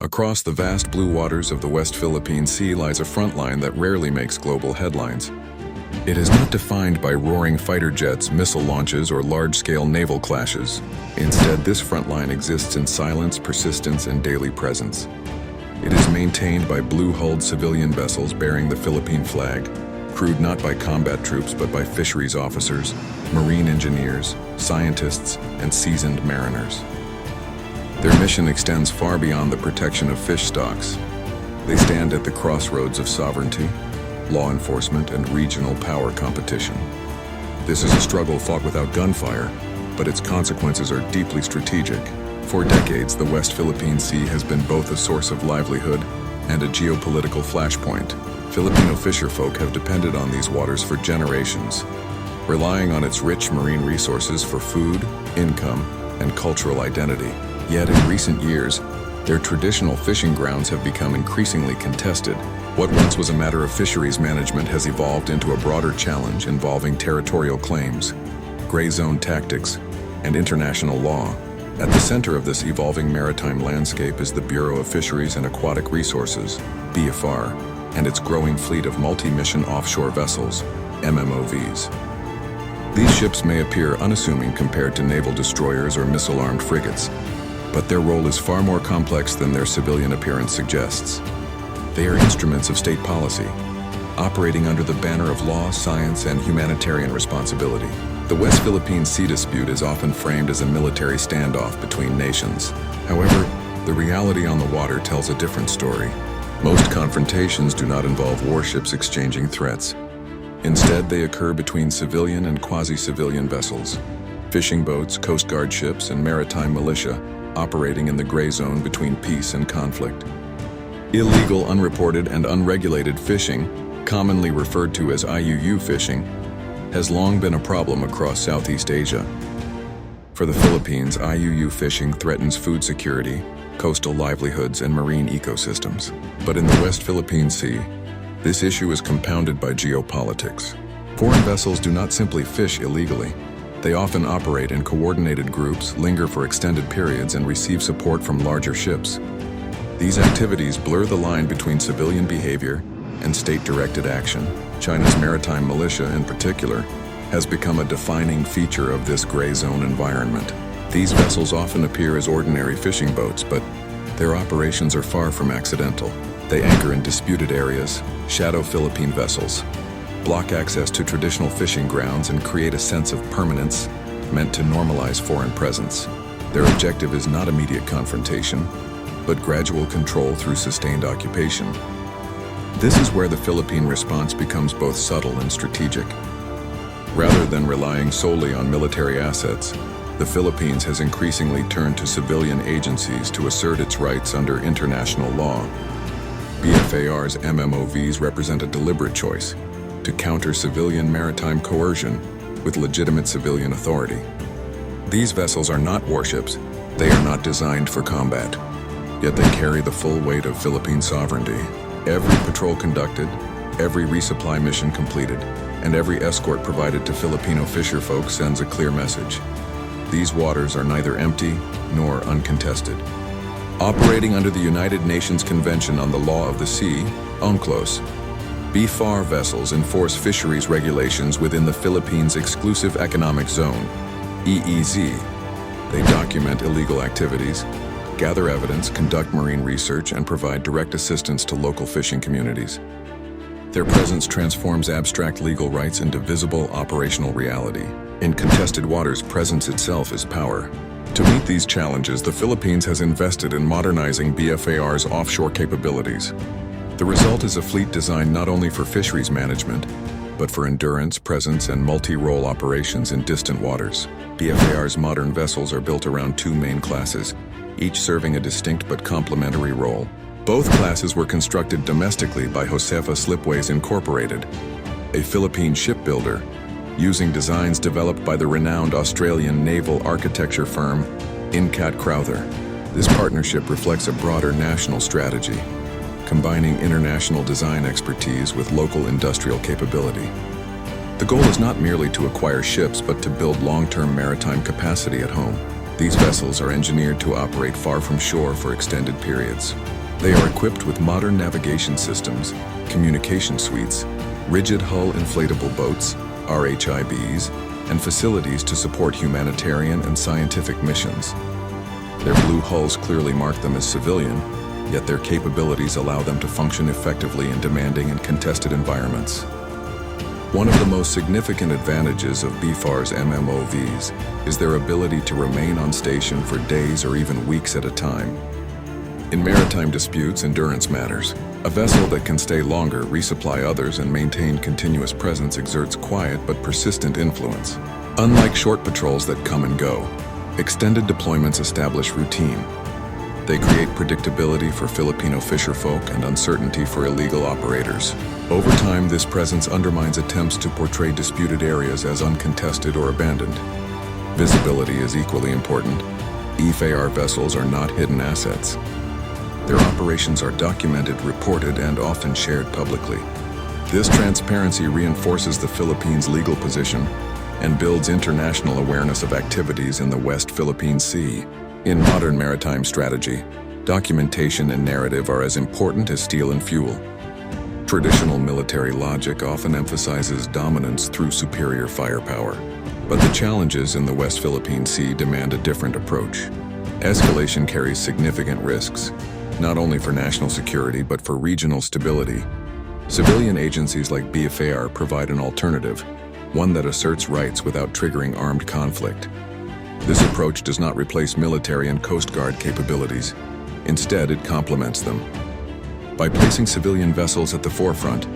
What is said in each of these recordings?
Across the vast blue waters of the West Philippine Sea lies a front line that rarely makes global headlines. It is not defined by roaring fighter jets, missile launches, or large-scale naval clashes. Instead, this front line exists in silence, persistence, and daily presence. It is maintained by blue-hulled civilian vessels bearing the Philippine flag, crewed not by combat troops but by fisheries officers, marine engineers, scientists, and seasoned mariners. Their mission extends far beyond the protection of fish stocks. They stand at the crossroads of sovereignty, law enforcement, and regional power competition. This is a struggle fought without gunfire, but its consequences are deeply strategic. For decades, the West Philippine Sea has been both a source of livelihood and a geopolitical flashpoint. Filipino fisherfolk have depended on these waters for generations, relying on its rich marine resources for food, income, and cultural identity. Yet in recent years, their traditional fishing grounds have become increasingly contested. What once was a matter of fisheries management has evolved into a broader challenge involving territorial claims, gray zone tactics, and international law. At the center of this evolving maritime landscape is the Bureau of Fisheries and Aquatic Resources, BFAR, and its growing fleet of multi-mission offshore vessels, MMOVs. These ships may appear unassuming compared to naval destroyers or missile-armed frigates, but their role is far more complex than their civilian appearance suggests. They are instruments of state policy, operating under the banner of law, science, and humanitarian responsibility. The West Philippine Sea dispute is often framed as a military standoff between nations. However, the reality on the water tells a different story. Most confrontations do not involve warships exchanging threats. Instead, they occur between civilian and quasi-civilian vessels, fishing boats, Coast Guard ships, and maritime militia, operating in the gray zone between peace and conflict. Illegal, unreported, and unregulated fishing, commonly referred to as IUU fishing, has long been a problem across Southeast Asia. For the Philippines, IUU fishing threatens food security, coastal livelihoods, and marine ecosystems. But in the West Philippine Sea, this issue is compounded by geopolitics. Foreign vessels do not simply fish illegally. They often operate in coordinated groups, linger for extended periods, and receive support from larger ships. These activities blur the line between civilian behavior and state-directed action. China's maritime militia, in particular, has become a defining feature of this gray zone environment. These vessels often appear as ordinary fishing boats, but their operations are far from accidental. They anchor in disputed areas, shadow Philippine vessels, block access to traditional fishing grounds, and create a sense of permanence meant to normalize foreign presence. Their objective is not immediate confrontation, but gradual control through sustained occupation. This is where the Philippine response becomes both subtle and strategic. Rather than relying solely on military assets, the Philippines has increasingly turned to civilian agencies to assert its rights under international law. BFAR's MMOVs represent a deliberate choice to counter civilian maritime coercion with legitimate civilian authority. These vessels are not warships. They are not designed for combat, yet they carry the full weight of Philippine sovereignty. Every patrol conducted, every resupply mission completed, and every escort provided to Filipino fisherfolk sends a clear message. These waters are neither empty nor uncontested. Operating under the United Nations Convention on the Law of the Sea, UNCLOS, BFAR vessels enforce fisheries regulations within the Philippines' Exclusive Economic Zone, EEZ. They document illegal activities, gather evidence, conduct marine research, and provide direct assistance to local fishing communities. Their presence transforms abstract legal rights into visible operational reality. In contested waters, presence itself is power. To meet these challenges, the Philippines has invested in modernizing BFAR's offshore capabilities. The result is a fleet designed not only for fisheries management, but for endurance, presence, and multi-role operations in distant waters. BFAR's modern vessels are built around two main classes, each serving a distinct but complementary role. Both classes were constructed domestically by Josefa Slipways Incorporated, a Philippine shipbuilder, using designs developed by the renowned Australian naval architecture firm Incat Crowther. This partnership reflects a broader national strategy, combining international design expertise with local industrial capability. The goal is not merely to acquire ships, but to build long-term maritime capacity at home. These vessels are engineered to operate far from shore for extended periods, They are equipped with modern navigation systems, communication suites, rigid hull inflatable boats, RHIBs, and facilities to support humanitarian and scientific missions. Their blue hulls clearly mark them as civilian, yet their capabilities allow them to function effectively in demanding and contested environments. One of the most significant advantages of BFAR's MMOVs is their ability to remain on station for days or even weeks at a time. In maritime disputes, endurance matters. A vessel that can stay longer, resupply others, and maintain continuous presence exerts quiet but persistent influence. Unlike short patrols that come and go, extended deployments establish routine. They create predictability for Filipino fisherfolk and uncertainty for illegal operators. Over time, this presence undermines attempts to portray disputed areas as uncontested or abandoned. Visibility is equally important. BFAR vessels are not hidden assets. Their operations are documented, reported, and often shared publicly. This transparency reinforces the Philippines' legal position and builds international awareness of activities in the West Philippine Sea. In modern maritime strategy, documentation and narrative are as important as steel and fuel. Traditional military logic often emphasizes dominance through superior firepower, but the challenges in the West Philippine Sea demand a different approach. Escalation carries significant risks, not only for national security but for regional stability. Civilian agencies like BFAR provide an alternative, one that asserts rights without triggering armed conflict. This approach does not replace military and Coast Guard capabilities. Instead, it complements them. By placing civilian vessels at the forefront,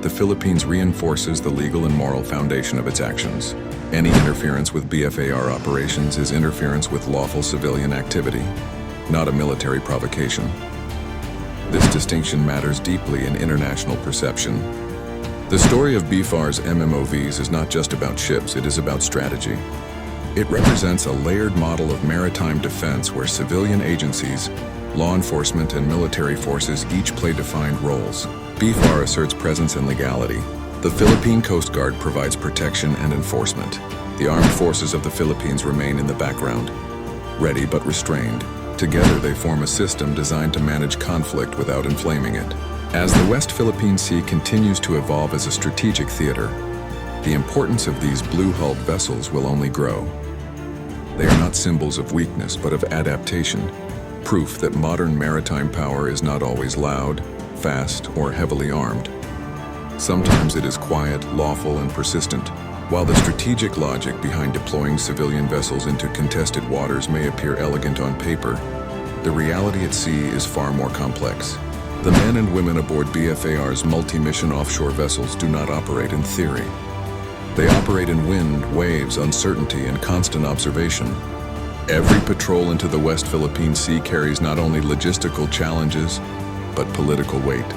the Philippines reinforces the legal and moral foundation of its actions. Any interference with BFAR operations is interference with lawful civilian activity, not a military provocation. This distinction matters deeply in international perception. The story of BFAR's MMOVs is not just about ships, it is about strategy. It represents a layered model of maritime defense where civilian agencies, law enforcement, and military forces each play defined roles. BFAR asserts presence and legality. The Philippine Coast Guard provides protection and enforcement. The armed forces of the Philippines remain in the background, ready but restrained. Together they form a system designed to manage conflict without inflaming it. As the West Philippine Sea continues to evolve as a strategic theater, the importance of these blue-hulled vessels will only grow. They are not symbols of weakness but of adaptation, proof that modern maritime power is not always loud, fast, or heavily armed. Sometimes it is quiet, lawful, and persistent. While the strategic logic behind deploying civilian vessels into contested waters may appear elegant on paper, the reality at sea is far more complex. The men and women aboard BFAR's multi-mission offshore vessels do not operate in theory. They operate in wind, waves, uncertainty, and constant observation. Every patrol into the West Philippine Sea carries not only logistical challenges, but political weight.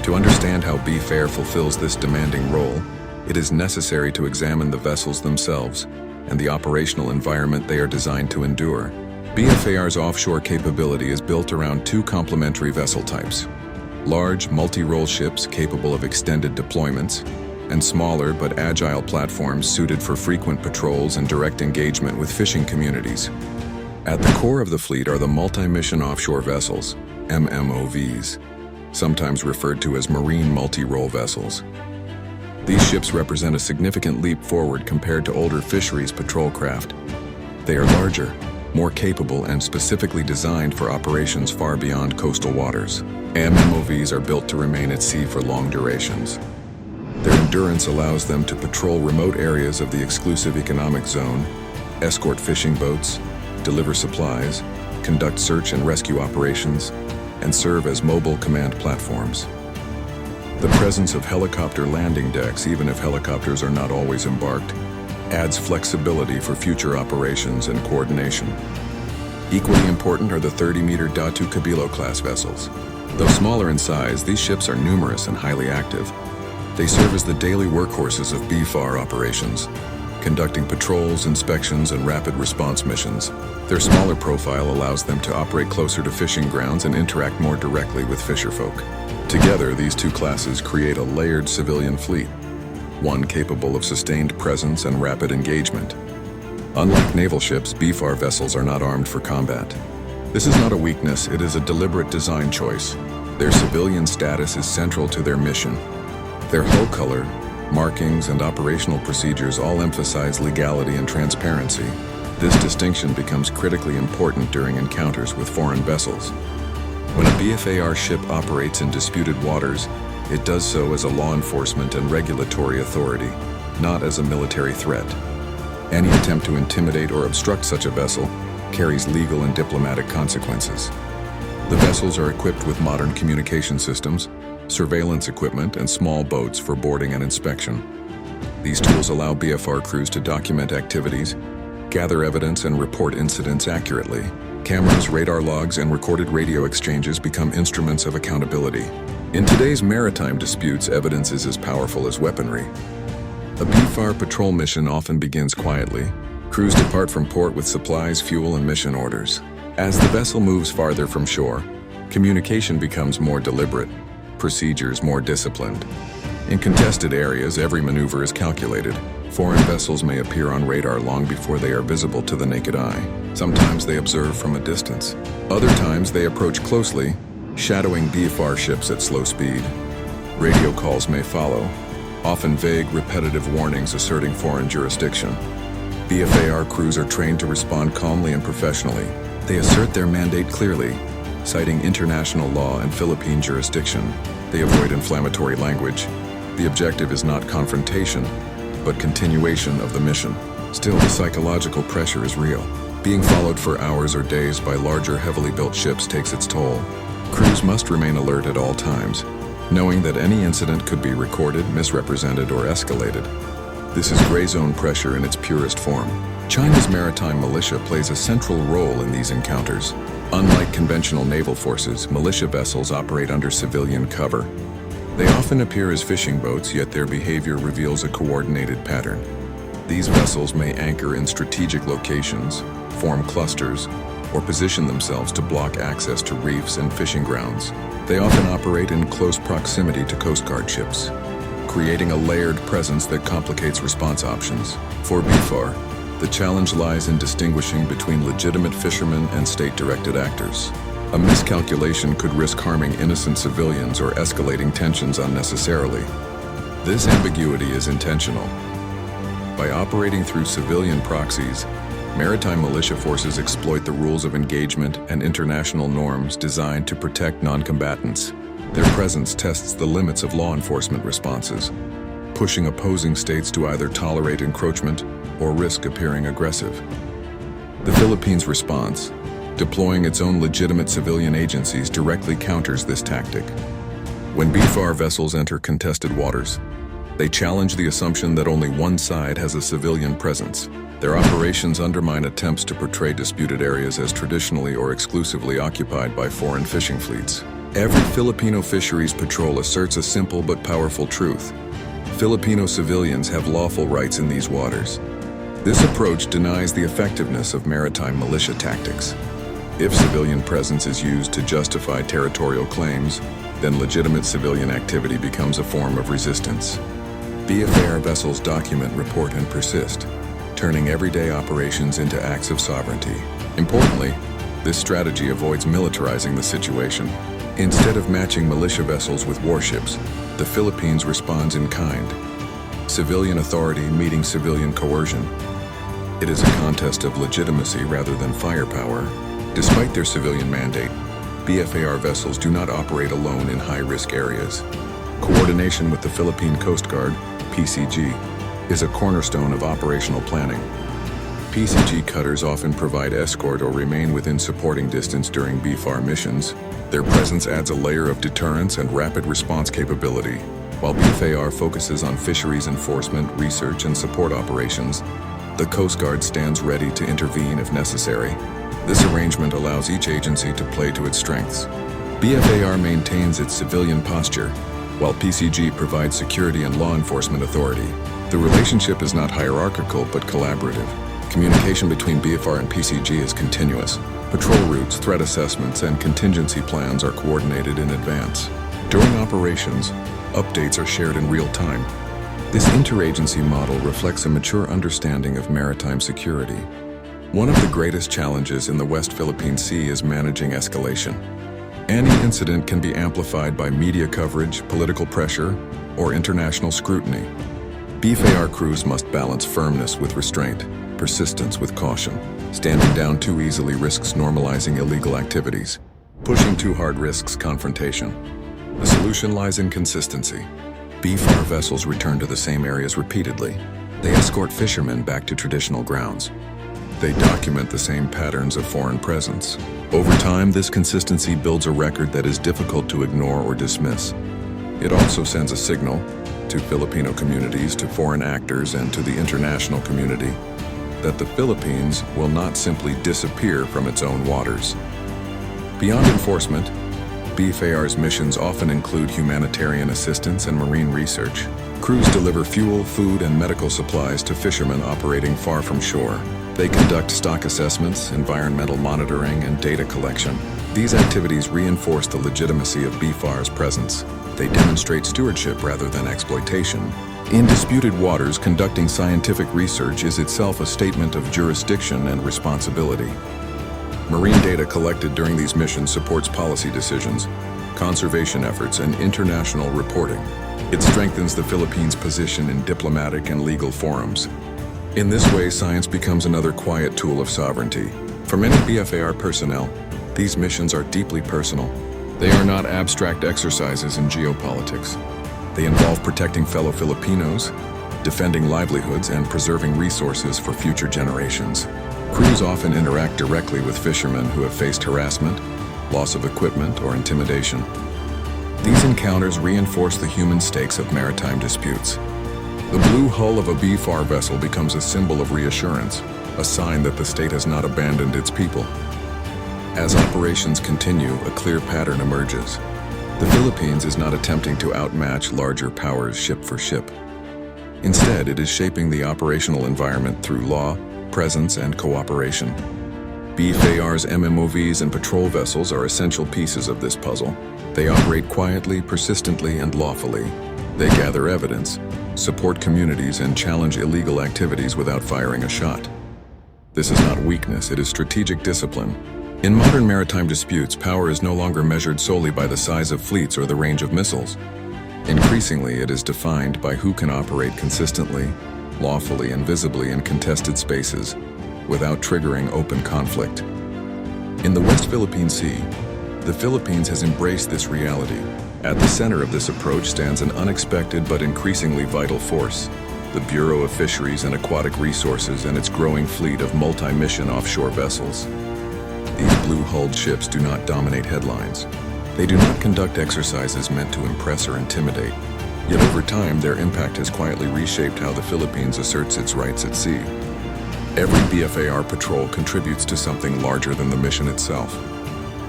To understand how BFAR fulfills this demanding role, it is necessary to examine the vessels themselves and the operational environment they are designed to endure. BFAR's offshore capability is built around two complementary vessel types: large, multi-role ships capable of extended deployments, and smaller but agile platforms suited for frequent patrols and direct engagement with fishing communities. At the core of the fleet are the multi-mission offshore vessels, MMOVs, sometimes referred to as marine multi-role vessels. These ships represent a significant leap forward compared to older fisheries patrol craft. They are larger, more capable, and specifically designed for operations far beyond coastal waters. MMOVs are built to remain at sea for long durations. Their endurance allows them to patrol remote areas of the exclusive economic zone, escort fishing boats, deliver supplies, conduct search and rescue operations, and serve as mobile command platforms. The presence of helicopter landing decks, even if helicopters are not always embarked, adds flexibility for future operations and coordination. Equally important are the 30-meter Datu Cabilo class vessels. Though smaller in size, these ships are numerous and highly active. They serve as the daily workhorses of BFAR operations, conducting patrols, inspections, and rapid response missions. Their smaller profile allows them to operate closer to fishing grounds and interact more directly with fisherfolk. Together, these two classes create a layered civilian fleet, one capable of sustained presence and rapid engagement. Unlike naval ships, BFAR vessels are not armed for combat. This is not a weakness, it is a deliberate design choice. Their civilian status is central to their mission. Their hull color, markings, and operational procedures all emphasize legality and transparency. This distinction becomes critically important during encounters with foreign vessels. When a BFAR ship operates in disputed waters, it does so as a law enforcement and regulatory authority, not as a military threat. Any attempt to intimidate or obstruct such a vessel carries legal and diplomatic consequences. The vessels are equipped with modern communication systems, surveillance equipment, and small boats for boarding and inspection. These tools allow BFR crews to document activities, gather evidence, and report incidents accurately. Cameras, radar logs, and recorded radio exchanges become instruments of accountability. In today's maritime disputes, evidence is as powerful as weaponry. A BFAR patrol mission often begins quietly. Crews depart from port with supplies, fuel, and mission orders. As the vessel moves farther from shore, communication becomes more deliberate, procedures more disciplined. In contested areas, every maneuver is calculated. Foreign vessels may appear on radar long before they are visible to the naked eye. Sometimes they observe from a distance. Other times they approach closely, shadowing BFAR ships at slow speed. Radio calls may follow, often vague, repetitive warnings asserting foreign jurisdiction. BFAR crews are trained to respond calmly and professionally. They assert their mandate clearly, citing international law and Philippine jurisdiction. They avoid inflammatory language. The objective is not confrontation, but continuation of the mission. Still, the psychological pressure is real. Being followed for hours or days by larger, heavily built ships takes its toll. Crews must remain alert at all times, knowing that any incident could be recorded, misrepresented, or escalated. This is gray zone pressure in its purest form. China's maritime militia plays a central role in these encounters. Unlike conventional naval forces, militia vessels operate under civilian cover. They often appear as fishing boats, yet their behavior reveals a coordinated pattern. These vessels may anchor in strategic locations, form clusters, or position themselves to block access to reefs and fishing grounds. They often operate in close proximity to Coast Guard ships, creating a layered presence that complicates response options. For BFAR, the challenge lies in distinguishing between legitimate fishermen and state-directed actors. A miscalculation could risk harming innocent civilians or escalating tensions unnecessarily. This ambiguity is intentional. By operating through civilian proxies, maritime militia forces exploit the rules of engagement and international norms designed to protect non-combatants. Their presence tests the limits of law enforcement responses, pushing opposing states to either tolerate encroachment or risk appearing aggressive. The Philippines' response, deploying its own legitimate civilian agencies, directly counters this tactic. When BFAR vessels enter contested waters, they challenge the assumption that only one side has a civilian presence. Their operations undermine attempts to portray disputed areas as traditionally or exclusively occupied by foreign fishing fleets. Every Filipino fisheries patrol asserts a simple but powerful truth. Filipino civilians have lawful rights in these waters. This approach denies the effectiveness of maritime militia tactics. If civilian presence is used to justify territorial claims, then legitimate civilian activity becomes a form of resistance. BFAR vessels document, report, and persist, turning everyday operations into acts of sovereignty. Importantly, this strategy avoids militarizing the situation. Instead of matching militia vessels with warships, the Philippines responds in kind. Civilian authority meeting civilian coercion. It is a contest of legitimacy rather than firepower. Despite their civilian mandate, BFAR vessels do not operate alone in high-risk areas. Coordination with the Philippine Coast Guard, PCG, is a cornerstone of operational planning. PCG cutters often provide escort or remain within supporting distance during BFAR missions. Their presence adds a layer of deterrence and rapid response capability. While BFAR focuses on fisheries enforcement, research, and support operations, the Coast Guard stands ready to intervene if necessary. This arrangement allows each agency to play to its strengths. BFAR maintains its civilian posture, while PCG provides security and law enforcement authority. The relationship is not hierarchical but collaborative. Communication between BFAR and PCG is continuous. Patrol routes, threat assessments, and contingency plans are coordinated in advance. During operations, updates are shared in real time. This interagency model reflects a mature understanding of maritime security. One of the greatest challenges in the West Philippine Sea is managing escalation. Any incident can be amplified by media coverage, political pressure, or international scrutiny. BFAR crews must balance firmness with restraint, persistence with caution. Standing down too easily risks normalizing illegal activities. Pushing too hard risks confrontation. The solution lies in consistency. BFAR vessels return to the same areas repeatedly. They escort fishermen back to traditional grounds. They document the same patterns of foreign presence. Over time, this consistency builds a record that is difficult to ignore or dismiss. It also sends a signal to Filipino communities, to foreign actors, and to the international community that the Philippines will not simply disappear from its own waters. Beyond enforcement, BFAR's missions often include humanitarian assistance and marine research. Crews deliver fuel, food, and medical supplies to fishermen operating far from shore. They conduct stock assessments, environmental monitoring, and data collection. These activities reinforce the legitimacy of BFAR's presence. They demonstrate stewardship rather than exploitation. In disputed waters, conducting scientific research is itself a statement of jurisdiction and responsibility. Marine data collected during these missions supports policy decisions, conservation efforts, and international reporting. It strengthens the Philippines' position in diplomatic and legal forums. In this way, science becomes another quiet tool of sovereignty. For many BFAR personnel, these missions are deeply personal. They are not abstract exercises in geopolitics. They involve protecting fellow Filipinos, defending livelihoods, and preserving resources for future generations. Crews often interact directly with fishermen who have faced harassment, loss of equipment, or intimidation. These encounters reinforce the human stakes of maritime disputes. The blue hull of a BFAR vessel becomes a symbol of reassurance, a sign that the state has not abandoned its people. As operations continue, a clear pattern emerges. The Philippines is not attempting to outmatch larger powers ship for ship. Instead, it is shaping the operational environment through law, presence, and cooperation. BFAR's MMOVs and patrol vessels are essential pieces of this puzzle. They operate quietly, persistently, and lawfully. They gather evidence, support communities, and challenge illegal activities without firing a shot. This is not weakness, it is strategic discipline. In modern maritime disputes, power is no longer measured solely by the size of fleets or the range of missiles. Increasingly, it is defined by who can operate consistently, lawfully, and visibly in contested spaces without triggering open conflict. In the West Philippine Sea, the Philippines has embraced this reality. At the center of this approach stands an unexpected but increasingly vital force, the Bureau of Fisheries and Aquatic Resources and its growing fleet of multi-mission offshore vessels. These blue-hulled ships do not dominate headlines. They do not conduct exercises meant to impress or intimidate. Yet over time, their impact has quietly reshaped how the Philippines asserts its rights at sea. Every BFAR patrol contributes to something larger than the mission itself.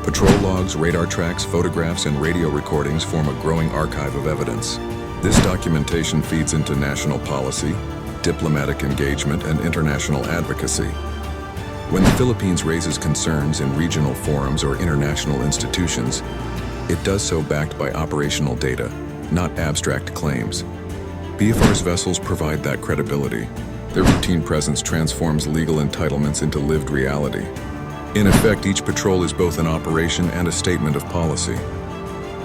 Patrol logs, radar tracks, photographs, and radio recordings form a growing archive of evidence. This documentation feeds into national policy, diplomatic engagement, and international advocacy. When the Philippines raises concerns in regional forums or international institutions, it does so backed by operational data, not abstract claims. BFAR's vessels provide that credibility. Their routine presence transforms legal entitlements into lived reality. In effect, each patrol is both an operation and a statement of policy.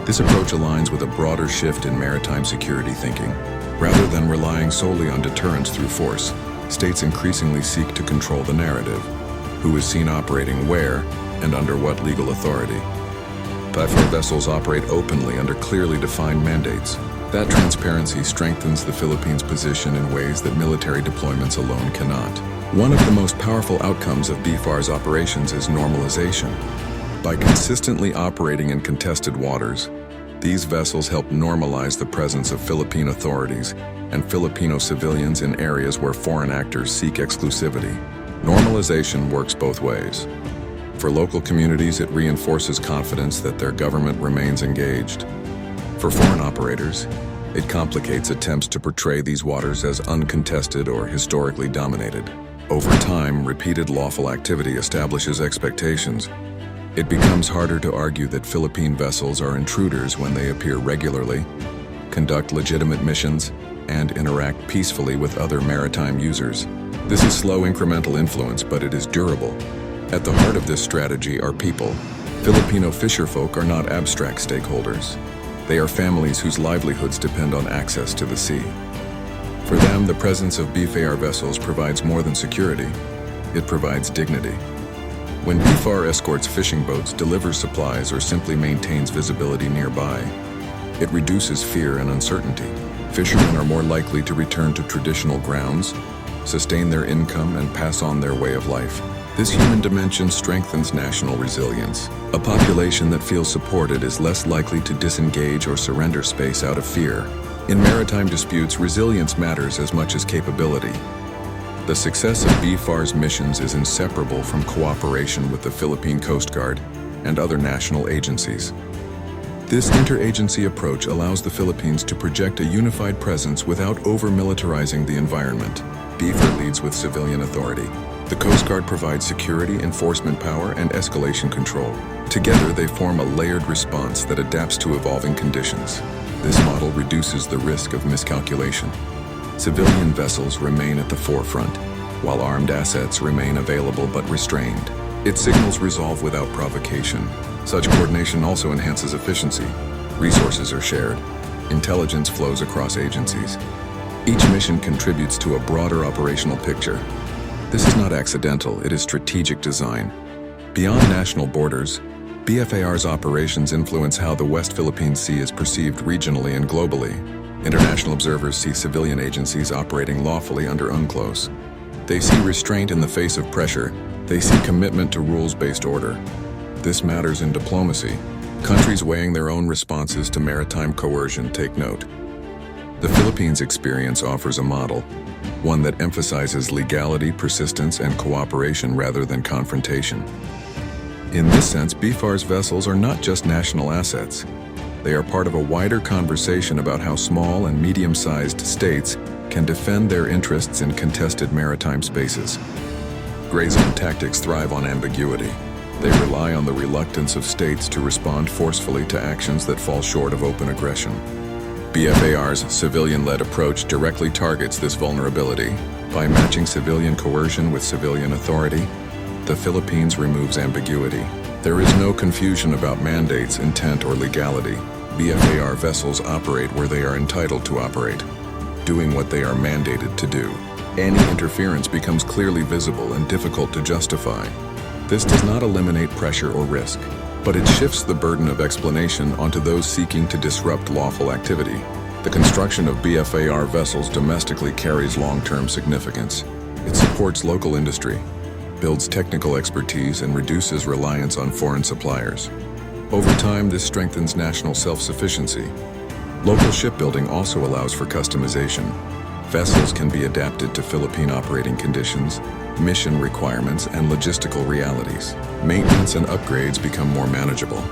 This approach aligns with a broader shift in maritime security thinking. Rather than relying solely on deterrence through force, states increasingly seek to control the narrative. Who is seen operating where, and under what legal authority. BFAR vessels operate openly under clearly defined mandates. That transparency strengthens the Philippines' position in ways that military deployments alone cannot. One of the most powerful outcomes of BFAR's operations is normalization. By consistently operating in contested waters, these vessels help normalize the presence of Philippine authorities and Filipino civilians in areas where foreign actors seek exclusivity. Normalization works both ways. For local communities, it reinforces confidence that their government remains engaged. For foreign operators, it complicates attempts to portray these waters as uncontested or historically dominated. Over time, repeated lawful activity establishes expectations. It becomes harder to argue that Philippine vessels are intruders when they appear regularly, conduct legitimate missions, and interact peacefully with other maritime users. This is slow incremental influence, but it is durable. At the heart of this strategy are people. Filipino fisherfolk are not abstract stakeholders. They are families whose livelihoods depend on access to the sea. For them, the presence of BFAR vessels provides more than security. It provides dignity. When BFAR escorts fishing boats, delivers supplies, or simply maintains visibility nearby, it reduces fear and uncertainty. Fishermen are more likely to return to traditional grounds, sustain their income, and pass on their way of life. This human dimension strengthens national resilience. A population that feels supported is less likely to disengage or surrender space out of fear. In maritime disputes, resilience matters as much as capability. The success of BFAR's missions is inseparable from cooperation with the Philippine Coast Guard and other national agencies. This interagency approach allows the Philippines to project a unified presence without over-militarizing the environment. BFAR leads with civilian authority. The Coast Guard provides security, enforcement power, and escalation control. Together, they form a layered response that adapts to evolving conditions. This model reduces the risk of miscalculation. Civilian vessels remain at the forefront, while armed assets remain available but restrained. It signals resolve without provocation. Such coordination also enhances efficiency. Resources are shared. Intelligence flows across agencies. Each mission contributes to a broader operational picture. This is not accidental, it is strategic design. Beyond national borders, BFAR's operations influence how the West Philippine Sea is perceived regionally and globally. International observers see civilian agencies operating lawfully under UNCLOS. They see restraint in the face of pressure. They see commitment to rules-based order. This matters in diplomacy. Countries weighing their own responses to maritime coercion take note. The Philippines' experience offers a model, one that emphasizes legality, persistence, and cooperation rather than confrontation. In this sense, BFAR's vessels are not just national assets. They are part of a wider conversation about how small and medium-sized states can defend their interests in contested maritime spaces. Gray zone tactics thrive on ambiguity. They rely on the reluctance of states to respond forcefully to actions that fall short of open aggression. BFAR's civilian-led approach directly targets this vulnerability. By matching civilian coercion with civilian authority, the Philippines removes ambiguity. There is no confusion about mandates, intent, or legality. BFAR vessels operate where they are entitled to operate, doing what they are mandated to do. Any interference becomes clearly visible and difficult to justify. This does not eliminate pressure or risk, but it shifts the burden of explanation onto those seeking to disrupt lawful activity. The construction of BFAR vessels domestically carries long-term significance. It supports local industry, builds technical expertise, and reduces reliance on foreign suppliers. Over time, this strengthens national self-sufficiency. Local shipbuilding also allows for customization. Vessels can be adapted to Philippine operating conditions, mission requirements, and logistical realities. Maintenance and upgrades become more manageable.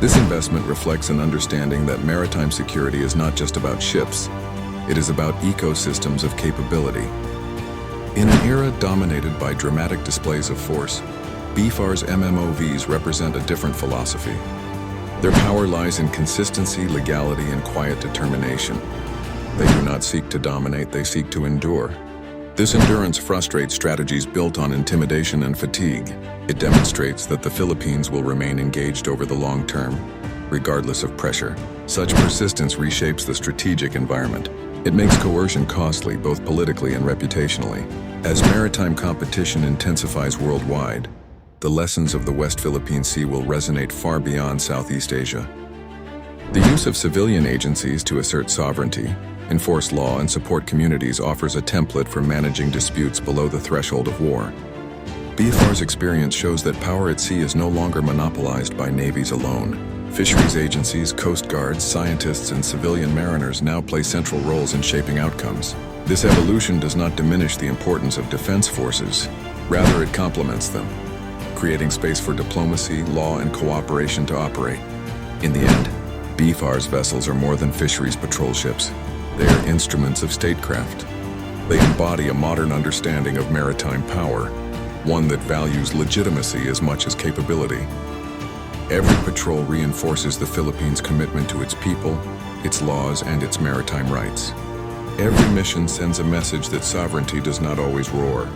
This investment reflects an understanding that maritime security is not just about ships. It is about ecosystems of capability. In an era dominated by dramatic displays of force, BFAR's MMOVs represent a different philosophy. Their power lies in consistency, legality, and quiet determination. They do not seek to dominate, they seek to endure. This endurance frustrates strategies built on intimidation and fatigue. It demonstrates that the Philippines will remain engaged over the long term, regardless of pressure. Such persistence reshapes the strategic environment. It makes coercion costly, both politically and reputationally. As maritime competition intensifies worldwide, the lessons of the West Philippine Sea will resonate far beyond Southeast Asia. The use of civilian agencies to assert sovereignty, enforce law, and support communities offers a template for managing disputes below the threshold of war. BFAR's experience shows that power at sea is no longer monopolized by navies alone. Fisheries agencies, coast guards, scientists, and civilian mariners now play central roles in shaping outcomes. This evolution does not diminish the importance of defense forces. Rather, it complements them, creating space for diplomacy, law, and cooperation to operate. In the end, BFAR's vessels are more than fisheries patrol ships. They are instruments of statecraft. They embody a modern understanding of maritime power, one that values legitimacy as much as capability. Every patrol reinforces the Philippines' commitment to its people, its laws, and its maritime rights. Every mission sends a message that sovereignty does not always roar.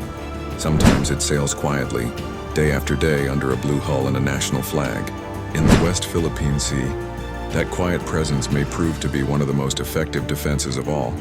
Sometimes it sails quietly, day after day under a blue hull and a national flag. In the West Philippine Sea, that quiet presence may prove to be one of the most effective defenses of all.